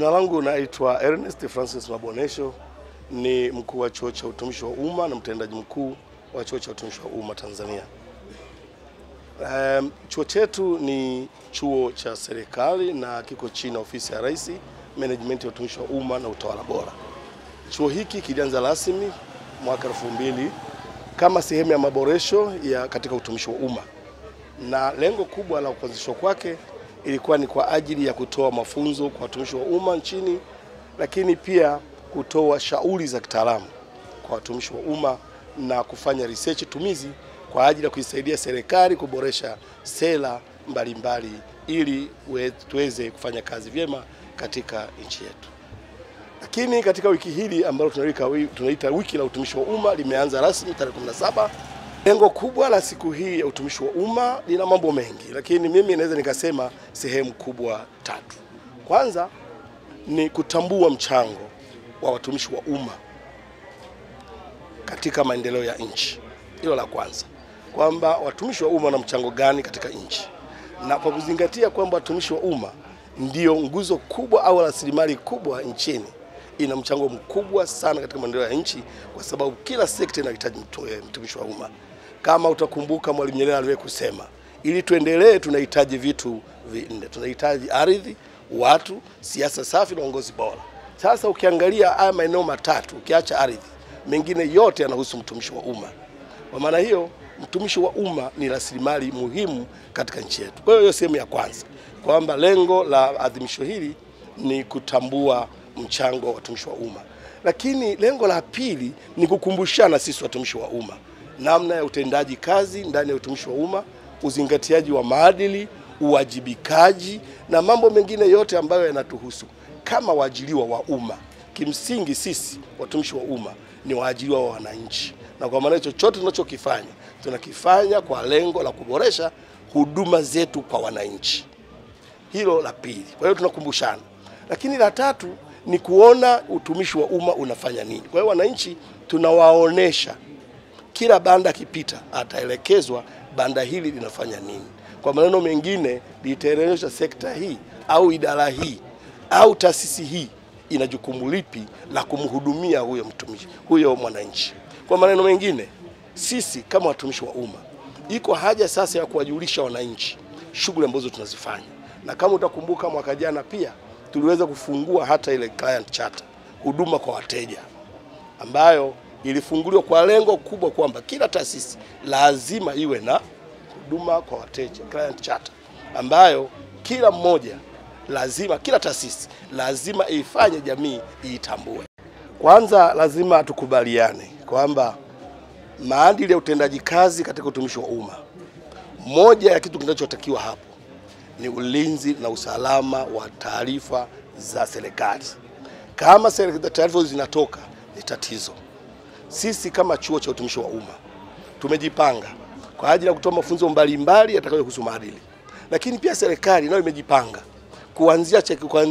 Jina langu naitwa Ernest Francis Mabonesho, ni mkuu wa chuo cha utumishi wa umma na mtendaji mkuu wa chuo cha utumishi wa umma Tanzania. Chuo chetu ni chuo cha serikali na kiko chini ya ofisi ya Rais, management ya utumishi wa umma na utawala bora. Chuo hiki kilianza rasmi mwaka 2000 kama sehemu ya maboresho ya katika utumishi wa umma, na lengo kubwa la kuanzishwa kwake ilikuwa ni kwa ajili ya kutoa mafunzo kwa watumishi wa umma nchini, lakini pia kutoa shauri za kitaalamu kwa watumishi wa umma na kufanya research tumizi kwa ajili ya kuisaidia serikali kuboresha sera mbalimbali ili tuweze kufanya kazi vyema katika nchi yetu. Lakini katika wiki hili ambalo tunaita wiki la utumishi wa umma limeanza rasmi tarehe 17. Lengo kubwa la siku hii ya utumishi wa umma lina mambo mengi, lakini mimi naweza nikasema sehemu kubwa tatu. Kwanza ni kutambua mchango wa watumishi wa umma katika maendeleo ya nchi. Hilo la kwanza, kwamba watumishi wa umma wana mchango gani katika nchi, na kwa kuzingatia kwamba watumishi wa umma ndio nguzo kubwa au rasilimali kubwa nchini, ina mchango mkubwa sana katika maendeleo ya nchi, kwa sababu kila sekta inahitaji mtumishi wa umma. Kama utakumbuka Mwalimu Nyerere aliwahi kusema, ili tuendelee tunahitaji vitu vinne. Tunahitaji ardhi, watu, siasa safi na uongozi bora. Sasa ukiangalia haya maeneo matatu, ukiacha ardhi, mengine yote yanahusu mtumishi wa umma. Kwa maana hiyo, mtumishi wa umma ni rasilimali muhimu katika nchi yetu. Kwa hiyo sehemu ya kwanza, kwamba lengo la adhimisho hili ni kutambua mchango wa watumishi wa umma. Lakini lengo la pili ni kukumbushana sisi watumishi wa umma namna ya utendaji kazi ndani ya utumishi wa umma, uzingatiaji wa maadili, uwajibikaji na mambo mengine yote ambayo yanatuhusu kama waajiriwa wa umma. Kimsingi sisi watumishi wa umma ni waajiriwa wa wananchi, na kwa maana chochote tunachokifanya tunakifanya kwa lengo la kuboresha huduma zetu kwa wananchi. Hilo la pili. Kwa hiyo tunakumbushana. Lakini la tatu ni kuona utumishi wa umma unafanya nini. Kwa hiyo wananchi tunawaonesha, kila banda kipita ataelekezwa banda hili linafanya nini. Kwa maneno mengine, litaelezwa sekta hii au idara hii au taasisi hii ina jukumu lipi la kumhudumia huyo mtumishi, huyo mwananchi. Kwa maneno mengine, sisi kama watumishi wa umma iko haja sasa ya kuwajulisha wananchi shughuli ambazo tunazifanya. Na kama utakumbuka mwaka jana pia tuliweza kufungua hata ile client charter, huduma kwa wateja, ambayo ilifunguliwa kwa lengo kubwa kwamba kila taasisi lazima iwe na huduma kwa wateja, client charter, ambayo kila mmoja lazima, kila taasisi lazima ifanye jamii iitambue. Kwanza lazima tukubaliane kwamba maadili ya utendaji kazi katika utumishi wa umma, moja ya kitu kinachotakiwa hapo ni ulinzi na usalama wa taarifa za serikali. Kama taarifa zinatoka ni tatizo. Sisi kama chuo cha utumishi wa umma tumejipanga kwa ajili ya kutoa mafunzo mbalimbali yatakayohusu maadili. Lakini pia serikali nayo imejipanga kuanzia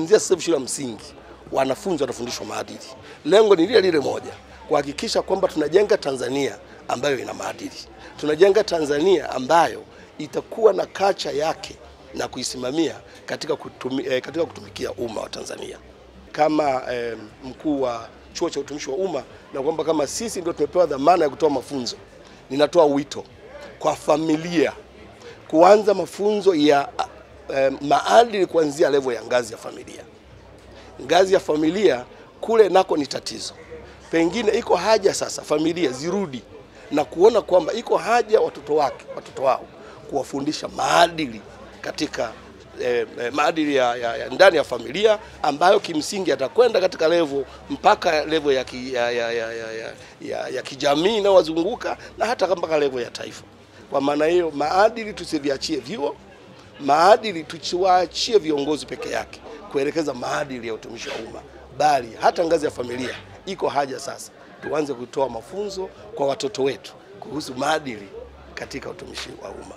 sasa shule ya msingi wanafunzi watafundishwa maadili. Lengo ni lile moja, kuhakikisha kwamba tunajenga Tanzania ambayo ina maadili. Tunajenga Tanzania ambayo itakuwa na kacha yake na kuisimamia katika kutumikia umma wa Tanzania. Kama mkuu wa chuo cha utumishi wa umma, na kwamba kama sisi ndio tumepewa dhamana ya kutoa mafunzo, ninatoa wito kwa familia kuanza mafunzo ya maadili kuanzia level ya ngazi ya familia. Ngazi ya familia kule nako ni tatizo. Pengine iko haja sasa familia zirudi na kuona kwamba iko haja watoto wao kuwafundisha maadili katika maadili ya ndani ya familia, ambayo kimsingi atakwenda katika level mpaka level ya kijamii na wazunguka, na hata mpaka level ya taifa. Kwa maana hiyo maadili tusiviachie vyuo, maadili tusiwaachie viongozi peke yake kuelekeza maadili ya utumishi wa umma, bali hata ngazi ya familia iko haja sasa tuanze kutoa mafunzo kwa watoto wetu kuhusu maadili katika utumishi wa umma.